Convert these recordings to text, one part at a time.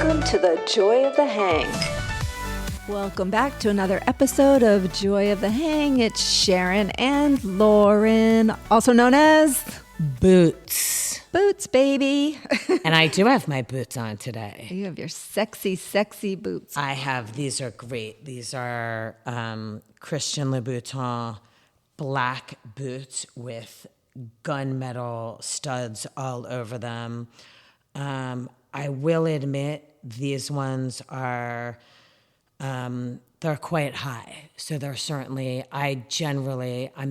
Welcome to the Joy of the Hang. Welcome back to another episode of Joy of the Hang. It's Sharon and Lauren, also known as Boots. Boots, baby. And I do have my boots on today. You have your sexy, sexy boots. I have, these are great. These are Christian Louboutin black boots with gunmetal studs all over them. I will admit these ones are, they're quite high. So they're certainly, I'm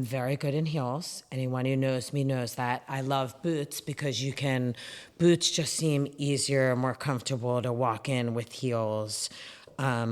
very good in heels. Anyone who knows me knows that. I love boots because boots just seem easier, more comfortable to walk in with heels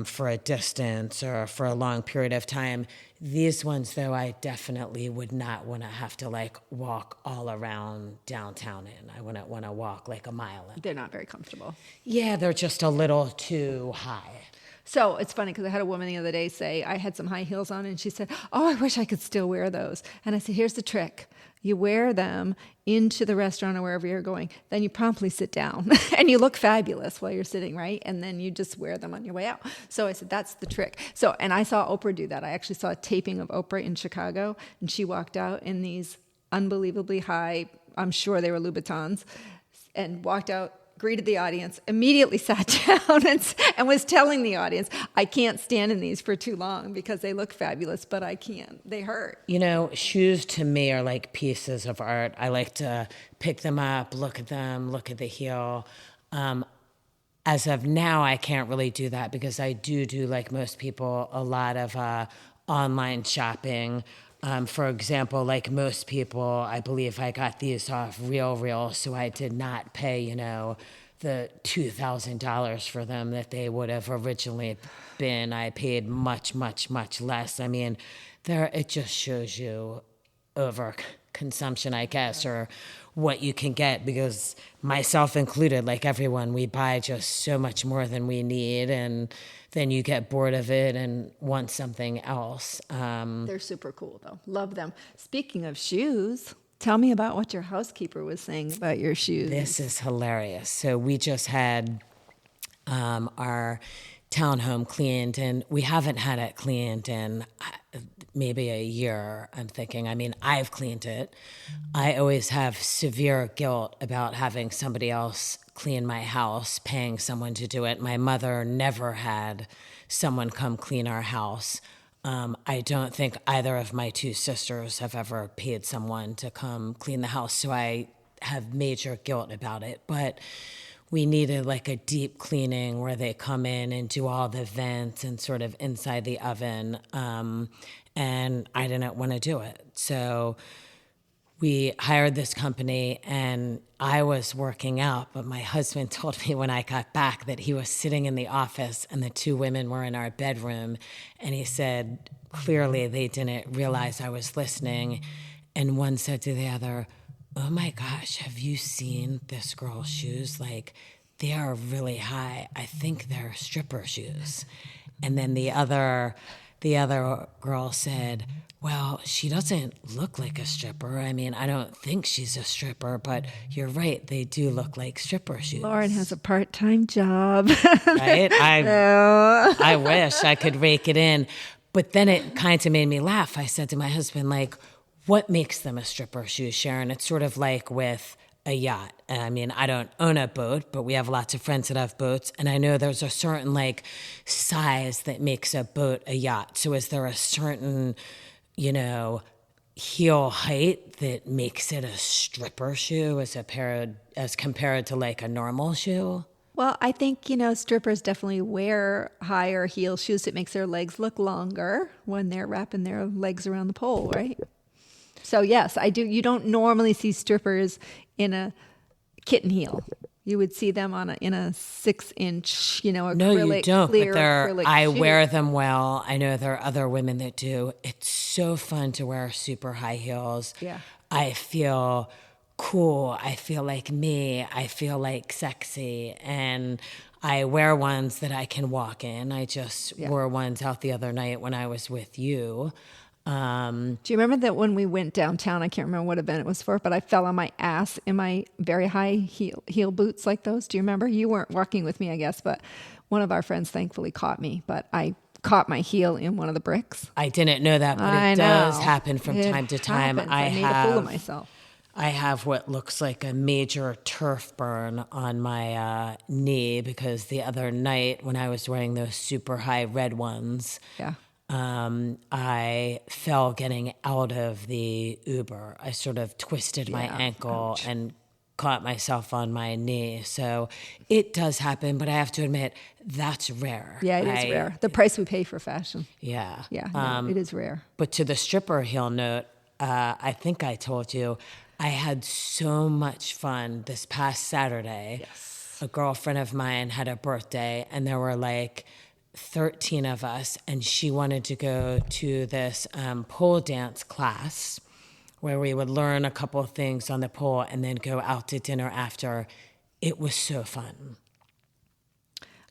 for a distance or for a long period of time. These ones, though, I definitely would not want to have to walk all around downtown in. I wouldn't want to walk like a mile in. They're not very comfortable. Yeah, they're just a little too high. So it's funny because I had a woman the other day say, I had some high heels on, and she said, oh, I wish I could still wear those. And I said, here's the trick. You wear them into the restaurant or wherever you're going. Then you promptly sit down and you look fabulous while you're sitting, right? And then you just wear them on your way out. So I said, that's the trick. So, and I saw Oprah do that. I actually saw a taping of Oprah in Chicago, and she walked out in these unbelievably high, I'm sure they were Louboutins, and walked out, greeted the audience, immediately sat down and was telling the audience, I can't stand in these for too long because they look fabulous, but I can't. They hurt. You know, shoes to me are like pieces of art. I like to pick them up, look at them, look at the heel. As of now, I can't really do that because I do, like most people, a lot of online shopping. For example, like most people, I believe I got these off Real, so I did not pay, the $2,000 for them that they would have originally been. I paid much, much, much less. I mean, it just shows you over consumption, I guess, or what you can get, because myself included, like everyone, we buy just so much more than we need, and then you get bored of it and want something else. They're super cool, though. Love them. Speaking of shoes, tell me about what your housekeeper was saying about your shoes. This is hilarious. So we just had our townhome cleaned, and we haven't had it cleaned in maybe a year, I'm thinking. I mean, I've cleaned it. I always have severe guilt about having somebody else clean my house, paying someone to do it. My mother never had someone come clean our house. I don't think either of my two sisters have ever paid someone to come clean the house, so I have major guilt about it. But we needed like a deep cleaning where they come in and do all the vents and sort of inside the oven, and I didn't want to do it. So we hired this company, and I was working out, but my husband told me when I got back that he was sitting in the office and the two women were in our bedroom, and he said clearly they didn't realize I was listening, and one said to the other, oh my gosh, have you seen this girl's shoes? Like, they are really high. I think they're stripper shoes. And then the other girl said, well, she doesn't look like a stripper. I mean, I don't think she's a stripper, but you're right. They do look like stripper shoes. Lauren has a part-time job. Right? I wish I could rake it in. But then it kind of made me laugh. I said to my husband, what makes them a stripper shoe, Sharon? It's sort of like with a yacht. I mean, I don't own a boat, but we have lots of friends that have boats, and I know there's a certain size that makes a boat a yacht. So is there a certain, heel height that makes it a stripper shoe as compared to a normal shoe? Well, I think, strippers definitely wear higher heel shoes. It makes their legs look longer when they're wrapping their legs around the pole, right? So yes, I do. You don't normally see strippers in a kitten heel. You would see them in a 6-inch, acrylic. No, you don't. Clear but acrylic I shoe. wear them well. I know there are other women that do. It's so fun to wear super high heels. Yeah. I feel cool. I feel like me. I feel like sexy. And I wear ones that I can walk in. I just wore ones out the other night when I was with you. Do you remember that when we went downtown, I can't remember what event it was for, but I fell on my ass in my very high heel boots like those? Do you remember? You weren't walking with me, I guess, but one of our friends thankfully caught me, but I caught my heel in one of the bricks. I didn't know that, but it does happen from time to time. I made a fool of myself. I have what looks like a major turf burn on my knee because the other night when I was wearing those super high red ones, I fell getting out of the Uber. I sort of twisted my ankle and caught myself on my knee. So it does happen, but I have to admit, that's rare. Yeah, it is rare. The price we pay for fashion. Yeah. Yeah, no, it is rare. But to the stripper heel note, I think I told you, I had so much fun this past Saturday. Yes. A girlfriend of mine had a birthday, and there were like 13 of us, and she wanted to go to this pole dance class where we would learn a couple of things on the pole and then go out to dinner after. It was so fun.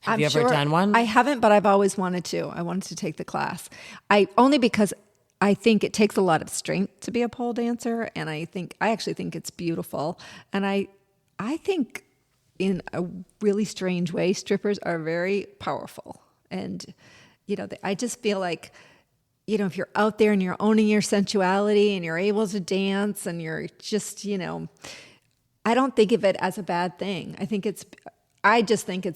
Have you ever done one? I haven't, but I've always wanted to. I wanted to take the class. Only because I think it takes a lot of strength to be a pole dancer, and I actually think it's beautiful. And I think in a really strange way, strippers are very powerful. And, I just feel like, if you're out there and you're owning your sensuality and you're able to dance and you're just, I don't think of it as a bad thing. I just think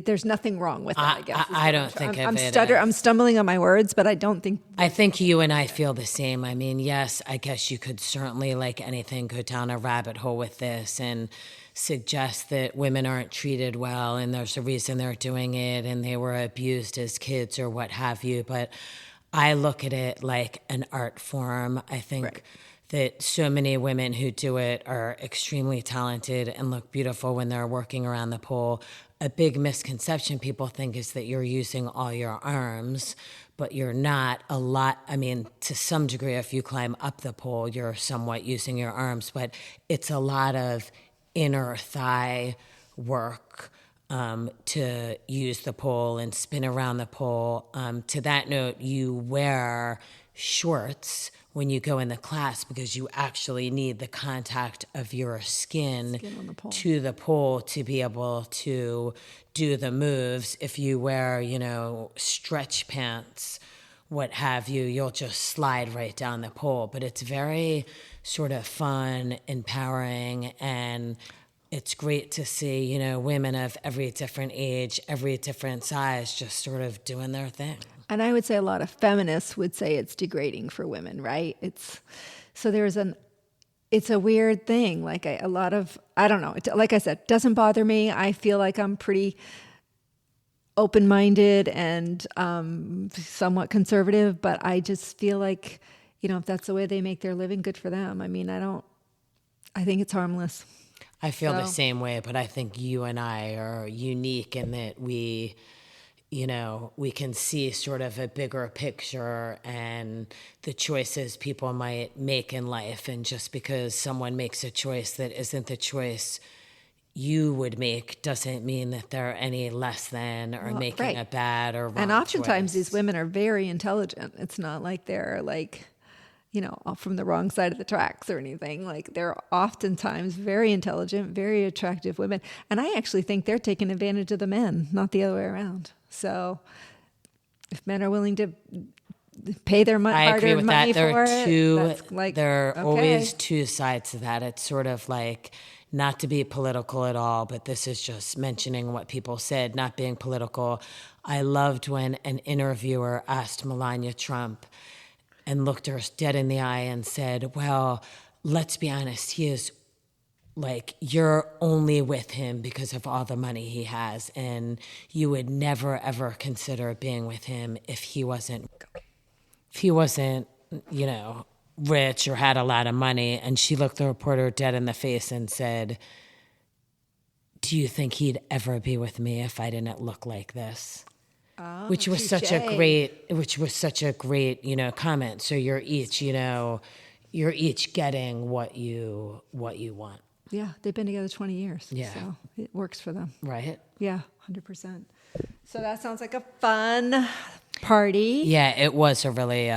there's nothing wrong with it, I guess. I don't think of it. I'm stumbling on my words, but I don't think. I think you and I feel the same. I mean, yes, I guess you could certainly, like anything, go down a rabbit hole with this and suggest that women aren't treated well and there's a reason they're doing it and they were abused as kids or what have you. But I look at it like an art form. I think that so many women who do it are extremely talented and look beautiful when they're working around the pole. A big misconception people think is that you're using all your arms, but you're not. To some degree, if you climb up the pole, you're somewhat using your arms, but it's a lot of inner thigh work to use the pole and spin around the pole. To that note, you wear shorts when you go in the class because you actually need the contact of your skin to the pole to be able to do the moves. If you wear, stretch pants, what have you, you'll just slide right down the pole. But it's very sort of fun, empowering, and it's great to see, women of every different age, every different size, just sort of doing their thing. And I would say a lot of feminists would say it's degrading for women, right? It's a weird thing. Like I don't know. Like I said, it doesn't bother me. I feel like I'm pretty open-minded and somewhat conservative, but I just feel like, if that's the way they make their living, good for them. I mean, I think it's harmless. I feel the same way, but I think you and I are unique in that we can see sort of a bigger picture and the choices people might make in life. And just because someone makes a choice that isn't the choice you would make doesn't mean that they're any less than or making a bad or wrong And oftentimes choice. These women are very intelligent. It's not like they're like, from the wrong side of the tracks or anything. Like they're oftentimes very intelligent, very attractive women. And I actually think they're taking advantage of the men, not the other way around. So if men are willing to pay their hard-earned money for it, there are always two sides to that. It's sort of like, not to be political at all, but this is just mentioning what people said, not being political. I loved when an interviewer asked Melania Trump and looked her dead in the eye and said, well, let's be honest, he is like, you're only with him because of all the money he has, and you would never, ever consider being with him if he wasn't, rich or had a lot of money. And she looked the reporter dead in the face and said, do you think he'd ever be with me if I didn't look like this? Which was such a great, comment. So you're each getting what you want. Yeah, they've been together 20 years. Yeah. So it works for them. Right? Yeah, 100%. So that sounds like a fun Party. Yeah, it was a really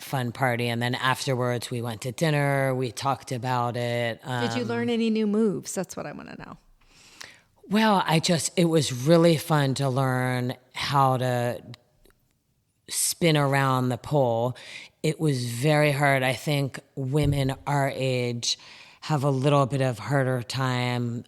fun party. And then afterwards, we went to dinner. We talked about it. Did you learn any new moves? That's what I want to know. Well, it was really fun to learn how to spin around the pole. It was very hard. I think women our age have a little bit of harder time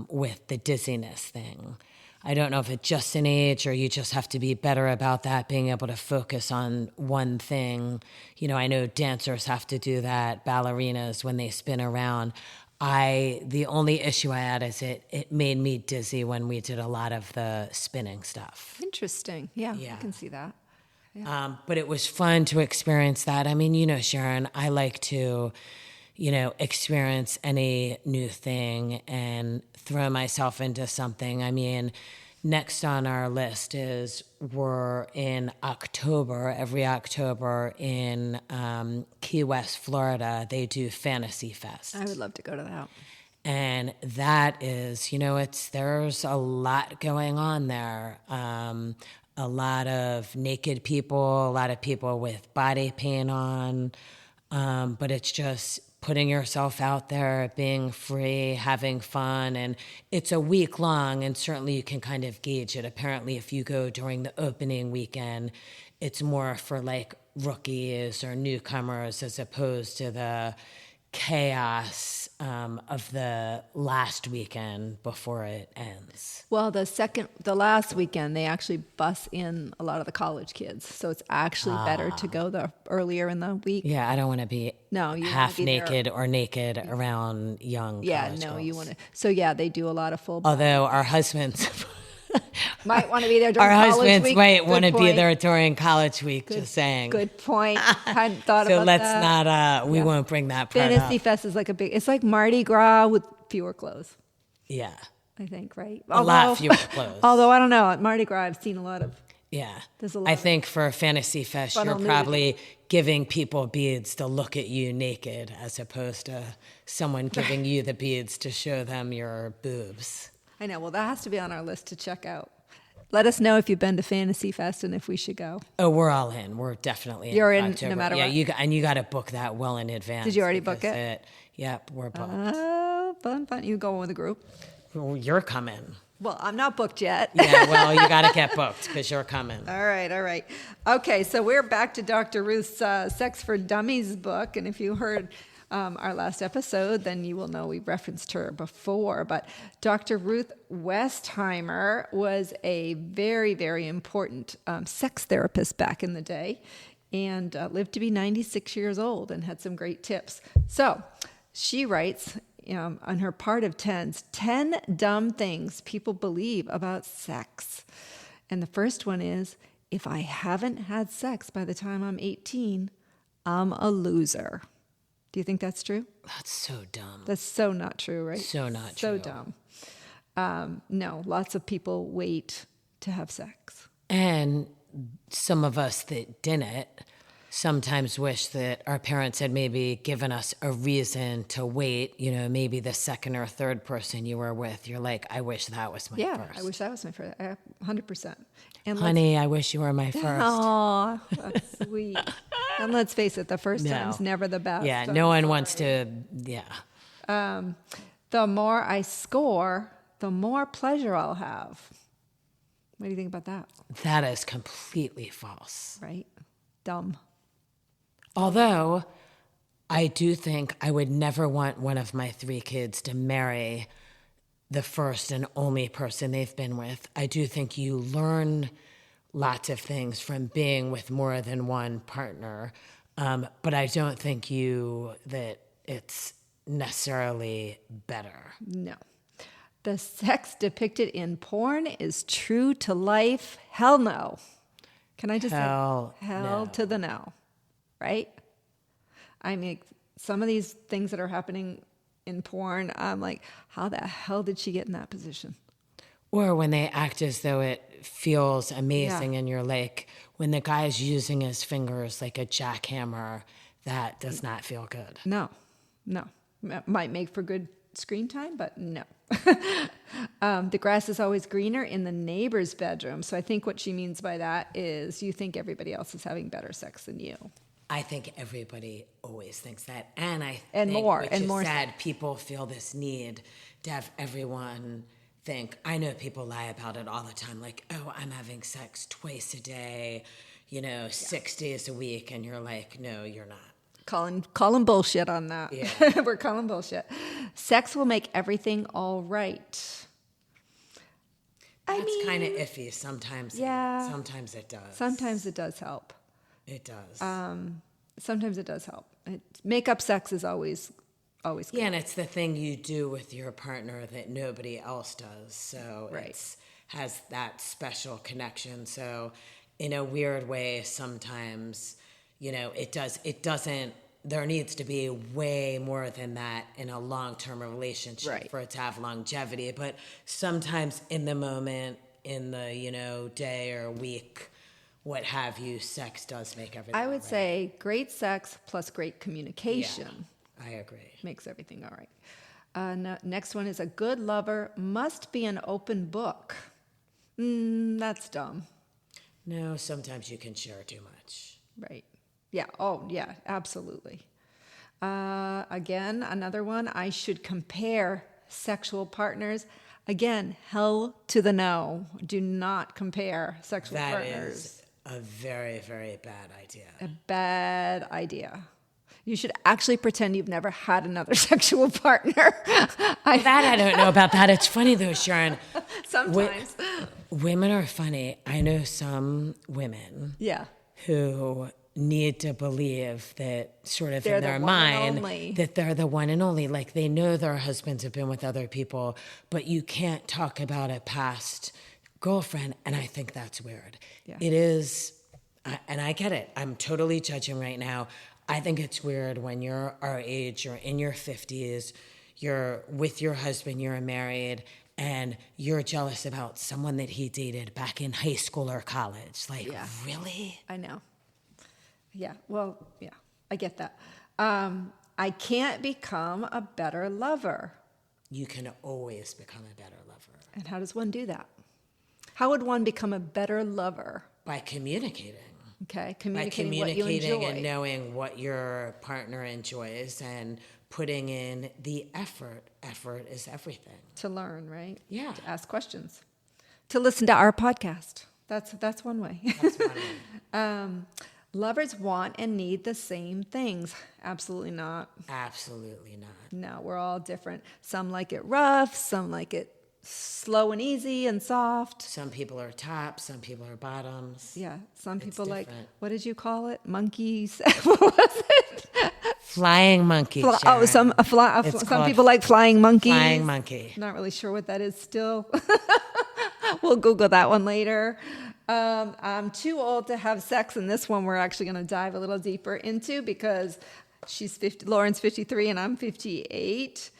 with the dizziness thing. I don't know if it's just an age or you just have to be better about that, being able to focus on one thing. You know, I know dancers have to do that, ballerinas when they spin around. The only issue I had is it made me dizzy when we did a lot of the spinning stuff. Interesting. Yeah. I can see that. Yeah. But it was fun to experience that. I mean, you know, Sharon, I like to, you know, experience any new thing and throw myself into something. I mean, next on our list is we're in October, every October in Key West, Florida, they do Fantasy Fest. I would love to go to that. And that is, you know, there's a lot going on there. A lot of naked people, a lot of people with body paint on. But it's just putting yourself out there, being free, having fun. And it's a week long, and certainly you can kind of gauge it. Apparently, if you go during the opening weekend, it's more for like rookies or newcomers as opposed to the chaos of the last weekend before it ends. Well, the last weekend, they actually bus in a lot of the college kids. So it's actually better to go earlier in the week. Yeah, I don't want to be half naked or naked around young college girls. You want to. So yeah, they do a lot of full. Although our husbands might want to be there during our college husbands week. might want to be there during college week. Just saying. Good point. Hadn't thought so about let's that. not. We won't bring that part Fantasy up. Fest is like it's like Mardi Gras with fewer clothes. Yeah. I think, right? A lot fewer clothes. Although I don't know, at Mardi Gras I've seen a lot of. Yeah. There's a lot I think for Fantasy Fest, you're probably giving people beads to look at you naked as opposed to someone giving you the beads to show them your boobs. I know. Well, that has to be on our list to check out. Let us know if you've been to Fantasy Fest and if we should go. Oh, we're all in. We're definitely in. You're in October. no matter what? Yeah, you got to book that well in advance. Did you already book it? Yep, we're booked. Oh, fun. You going with a group? Well, you're coming. Well, I'm not booked yet. Yeah, well, you got to get booked because you're coming. All right. Okay, so we're back to Dr. Ruth's Sex for Dummies book. And if you heard our last episode, then you will know we referenced her before. But Dr. Ruth Westheimer was a very, very important sex therapist back in the day and lived to be 96 years old and had some great tips. So she writes on her part of 10 dumb things people believe about sex. And the first one is, if I haven't had sex by the time I'm 18, I'm a loser. Do you think that's true? That's so dumb. That's so not true, right? So not so true. So dumb. No, lots of people wait to have sex. And some of us that didn't sometimes wish that our parents had maybe given us a reason to wait. You know, maybe the second or third person you were with, you're like, I wish that was my first. Yeah, I wish that was my first. 100%. And honey, I wish you were my first. Aw, that's sweet. And let's face it, the first time's never the best. Yeah, no one wants to, the more I score, the more pleasure I'll have. What do you think about that? That is completely false. Right? Dumb. Although, I do think I would never want one of my 3 kids to marry the first and only person they've been with. I do think you learn lots of things from being with more than one partner, but I don't think that it's necessarily better. No. The sex depicted in porn is true to life. Hell no. Can I just say hell no. to the no, right? I mean, some of these things that are happening in porn, I'm like, how the hell did she get in that position? Or when they act as though it feels amazing and you're like, when the guy's using his fingers like a jackhammer, that does not feel good. No. Might make for good screen time, but no. The grass is always greener in the neighbor's bedroom. So I think what she means by that is you think everybody else is having better sex than you. I think everybody always thinks that. And I And think, more, which and is more. sad, people feel this need to have everyone think. I know people lie about it all the time, like, oh, I'm having sex twice a day, 6 days a week. And you're like, no, you're not. Calling bullshit on that. Yeah. We're calling bullshit. Sex will make everything all right. That's kind of iffy sometimes. Yeah. Sometimes it does. Sometimes it does help. It does. Sometimes it does help. Make-up sex is always good. Yeah, and it's the thing you do with your partner that nobody else does. So it has that special connection. So in a weird way, sometimes, it doesn't, there needs to be way more than that in a long-term relationship for it to have longevity. But sometimes in the moment, in the, day or week, what have you, sex does make everything I would say great sex plus great communication. Yeah, I agree. Makes everything all right. Next one is a good lover must be an open book. That's dumb. No, sometimes you can share too much. Right. Yeah. Oh, yeah, absolutely. Again, another one, I should compare sexual partners. Again, hell to the no. Do not compare sexual partners. That is a very, very bad idea. A bad idea. You should actually pretend you've never had another sexual partner. I don't know about that. It's funny though, Sharon. Sometimes. Women are funny. I know some women who need to believe that sort of they're in their mind that they're the one and only. Like they know their husbands have been with other people, but you can't talk about a past girlfriend. And I think that's weird. Yeah. It is, and I get it. I'm totally judging right now. I think it's weird when you're our age, you're in your 50s, you're with your husband, you're married, and you're jealous about someone that he dated back in high school or college. Like, really? I know. Yeah, well, yeah, I get that. I can't become a better lover. You can always become a better lover. And how does one do that? How would one become a better lover? By communicating. Okay, By communicating what you enjoy. and knowing what your partner enjoys and putting in the effort. Effort is everything. To learn, right? Yeah. To ask questions. To listen to our podcast. That's one way. That's one way. Lovers want and need the same things. Absolutely not. Absolutely not. No, we're all different. Some like it rough, some like it slow and easy and soft. Some people are tops, some people are bottoms. Yeah, some people different. like, what did you call it? Monkeys? What was it? Flying monkey. Some people like flying monkeys. Flying monkey. Not really sure what that is still. We'll Google that one later. I'm too old to have sex, and this one we're actually going to dive a little deeper into because Lauren's 53 and I'm 58.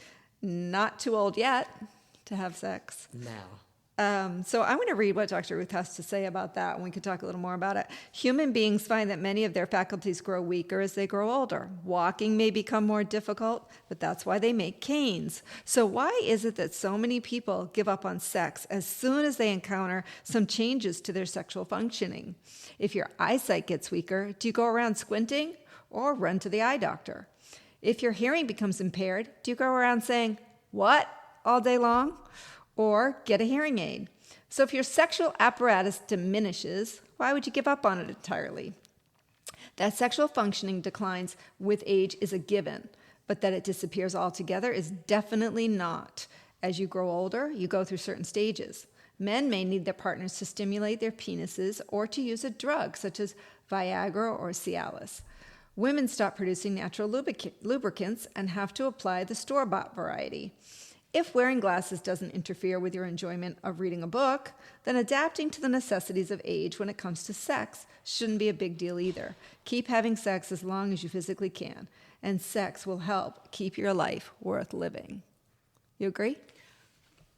Not too old yet to have sex. No. So I'm going to read what Dr. Ruth has to say about that, and we could talk a little more about it. Human beings find that many of their faculties grow weaker as they grow older. Walking may become more difficult, but that's why they make canes. So why is it that so many people give up on sex as soon as they encounter some changes to their sexual functioning? If your eyesight gets weaker, do you go around squinting or run to the eye doctor? If your hearing becomes impaired, do you go around saying, "What?" all day long? Or get a hearing aid. So if your sexual apparatus diminishes, why would you give up on it entirely? That sexual functioning declines with age is a given, but that it disappears altogether is definitely not. As you grow older, you go through certain stages. Men may need their partners to stimulate their penises or to use a drug such as Viagra or Cialis. Women stop producing natural lubricants and have to apply the store-bought variety. If wearing glasses doesn't interfere with your enjoyment of reading a book, then adapting to the necessities of age when it comes to sex shouldn't be a big deal either. Keep having sex as long as you physically can, and sex will help keep your life worth living. You agree?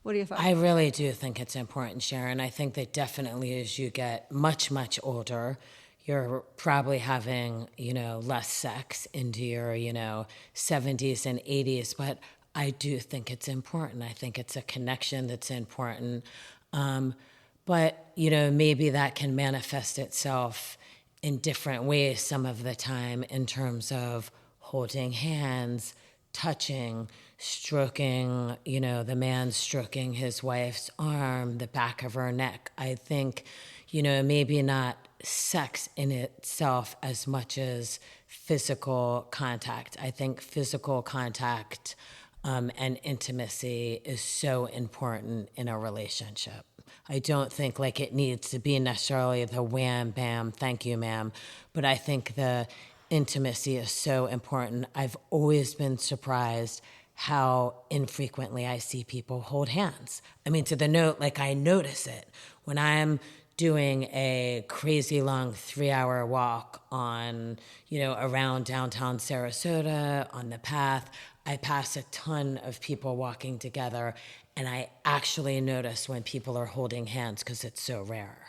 What are your thoughts? I really do think it's important, Sharon. I think that definitely as you get much, much older, you're probably having, less sex into your, 70s and 80s, but I do think it's important. I think it's a connection that's important. But, maybe that can manifest itself in different ways some of the time in terms of holding hands, touching, stroking, the man stroking his wife's arm, the back of her neck. I think, maybe not sex in itself as much as physical contact. I think physical contact and intimacy is so important in a relationship. I don't think like it needs to be necessarily the wham, bam, thank you, ma'am, but I think the intimacy is so important. I've always been surprised how infrequently I see people hold hands. I mean, to the note, like I notice it when I'm doing a crazy long 3-hour walk on, around downtown Sarasota on the path. I pass a ton of people walking together, and I actually notice when people are holding hands because it's so rare.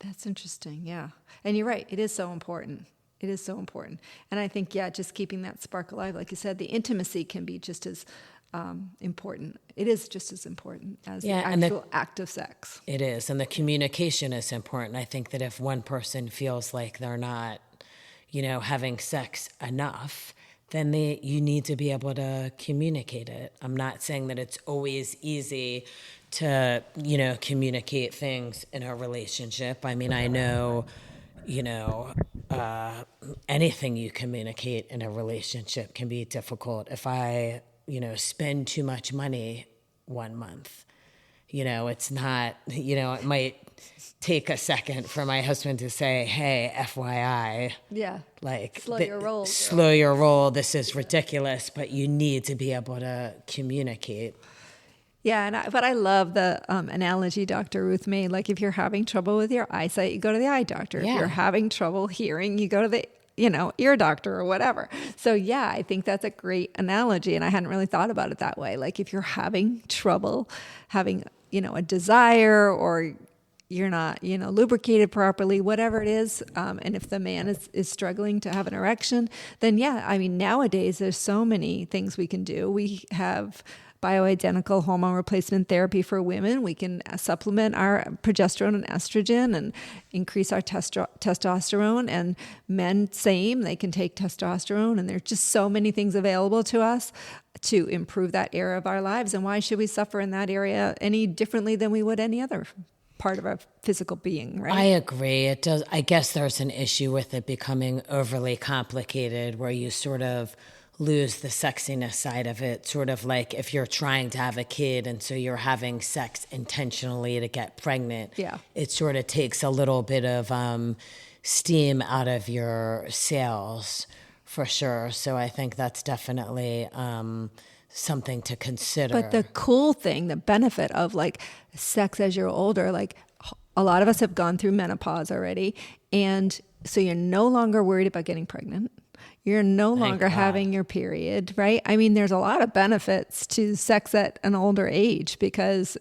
That's interesting, yeah. And you're right, it is so important. It is so important. And I think, just keeping that spark alive, like you said, the intimacy can be just as important. It is just as important as the actual act of sex. It is. And the communication is important. I think that if one person feels like they're not, having sex enough, then you need to be able to communicate it. I'm not saying that it's always easy to, communicate things in a relationship. I mean, I know, anything you communicate in a relationship can be difficult. If I, spend too much money one month, it's not, it might take a second for my husband to say, hey, FYI. Yeah. Like, Slow your roll. This is ridiculous, but you need to be able to communicate. Yeah, but I love the analogy Dr. Ruth made. Like if you're having trouble with your eyesight, you go to the eye doctor. Yeah. If you're having trouble hearing, you go to the ear doctor or whatever. So I think that's a great analogy. And I hadn't really thought about it that way. Like if you're having trouble having, a desire or you're not, lubricated properly, whatever it is. And if the man is struggling to have an erection, then nowadays there's so many things we can do. We have bioidentical hormone replacement therapy for women. We can supplement our progesterone and estrogen and increase our testosterone. And men, same, they can take testosterone. And there's just so many things available to us to improve that area of our lives. And why should we suffer in that area any differently than we would any other part of our physical being, right? I agree. It does. I guess there's an issue with it becoming overly complicated where you sort of lose the sexiness side of it, sort of like if you're trying to have a kid and so you're having sex intentionally to get pregnant, it sort of takes a little bit of steam out of your sails for sure. So I think that's definitely something to consider. But the cool thing, the benefit of like sex as you're older, like a lot of us have gone through menopause already, and so you're no longer worried about getting pregnant. You're no longer having your period, right? I mean, there's a lot of benefits to sex at an older age because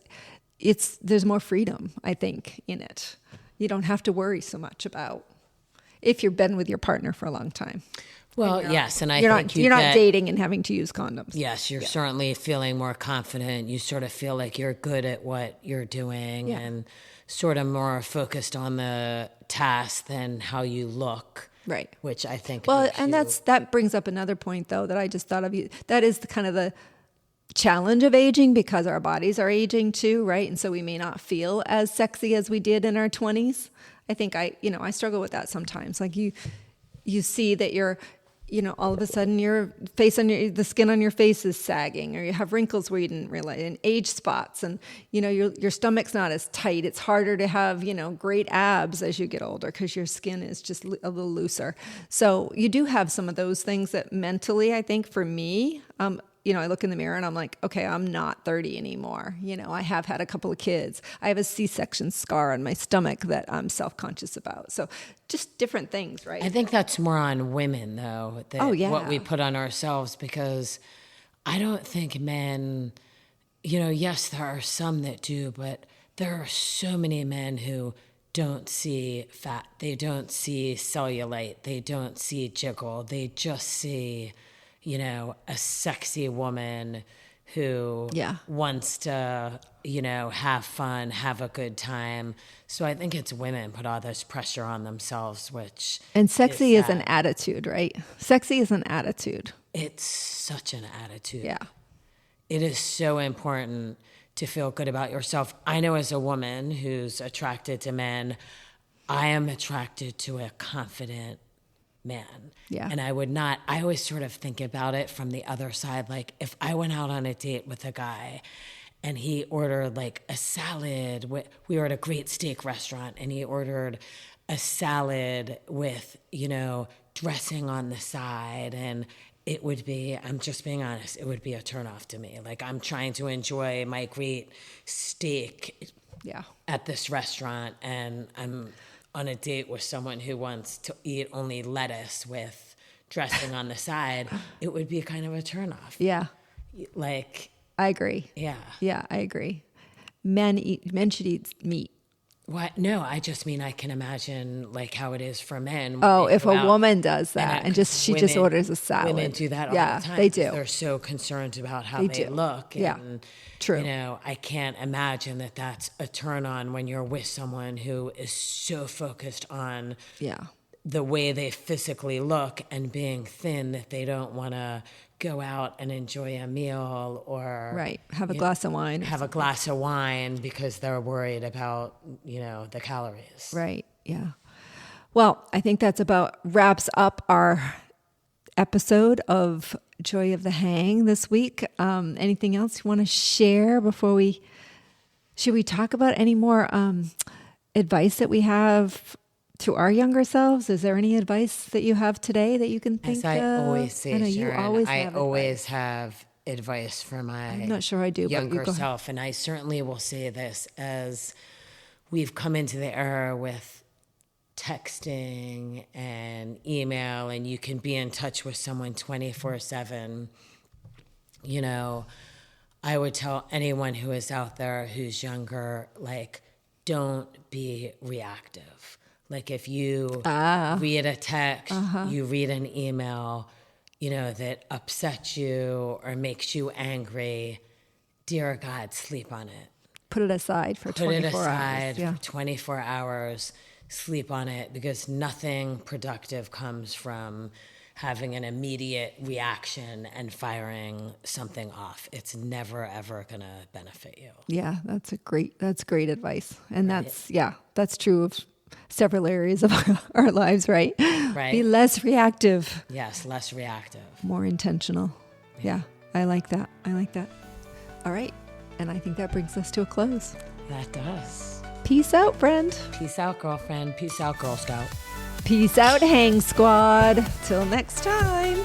there's more freedom, I think, in it. You don't have to worry so much about if you've been with your partner for a long time. Well, yes, and you're not dating and having to use condoms. Yes, you're certainly feeling more confident. You sort of feel like you're good at what you're doing and sort of more focused on the task than how you look. Right. Which I think. Well, and that brings up another point, though, that I just thought of. That is kind of the challenge of aging because our bodies are aging too, right? And so we may not feel as sexy as we did in our 20s. I think I struggle with that sometimes. Like you see that you're, all of a sudden the skin on your face is sagging, or you have wrinkles where you didn't realize, and age spots, and your stomach's not as tight. It's harder to have great abs as you get older because your skin is just a little looser. So you do have some of those things that mentally, I think for me, I look in the mirror and I'm like, okay, I'm not 30 anymore. I have had a couple of kids. I have a C-section scar on my stomach that I'm self-conscious about. So just different things, right? I think that's more on women, though, what we put on ourselves, because I don't think men, yes, there are some that do, but there are so many men who don't see fat. They don't see cellulite. They don't see jiggle. They just see a sexy woman who Yeah. wants to, have fun, have a good time. So I think it's women put all this pressure on themselves, which And sexy is an sad. attitude, right? Sexy is an attitude. It's such an attitude. Yeah. It is so important to feel good about yourself. I know as a woman who's attracted to men, I am attracted to a confident man. Yeah. And I always sort of think about it from the other side. Like if I went out on a date with a guy and he ordered like a salad, we were at a great steak restaurant and he ordered a salad with, dressing on the side, and it would be, I'm just being honest, it would be a turnoff to me. Like I'm trying to enjoy my great steak Yeah. at this restaurant and I'm on a date with someone who wants to eat only lettuce with dressing on the side, it would be kind of a turnoff. Yeah. Like, I agree. yeah. Yeah, I agree. Men should eat meat. What? No, I just mean I can imagine like how it is for men. when Oh, they if go a out woman does that and she just women- orders a salad. Women do that all Yeah, the time. they 'Cause do. They're so concerned about how They they do. look. Yeah, And, true. I can't imagine that that's a turn on when you're with someone who is so focused on Yeah. the way they physically look and being thin that they don't want to go out and enjoy a meal or Right. Have a glass of wine. have a glass of wine because they're worried about the calories. Right. Yeah. Well, I think that's about wraps up our episode of Joy of the Hang this week. Anything else you want to share before should we talk about any more advice that we have to our younger selves? Is there any advice that you have today that you can think As I of? always say, I know Sharon, you always I have always have advice for my I'm not sure I do, but you younger go ahead. self, and I certainly will say this as we've come into the era with texting and email, and you can be in touch with someone 24/7. I would tell anyone who is out there who's younger, like, don't be reactive. Like if you read a text, you read an email, that upsets you or makes you angry, dear God, sleep on it. Put it aside for 24 Put it hours. aside Yeah. for 24 hours, sleep on it, because nothing productive comes from having an immediate reaction and firing something off. It's never, ever going to benefit you. Yeah, that's great advice. And that's true of several areas of our lives, right? Right. Be less reactive, Yes, less reactive. more intentional. Yeah, I like that. All right. And I think that brings us to a close. That does. Peace out, friend. Peace out, girlfriend. Peace out, Girl Scout. Peace out, Hang Squad. Till next time.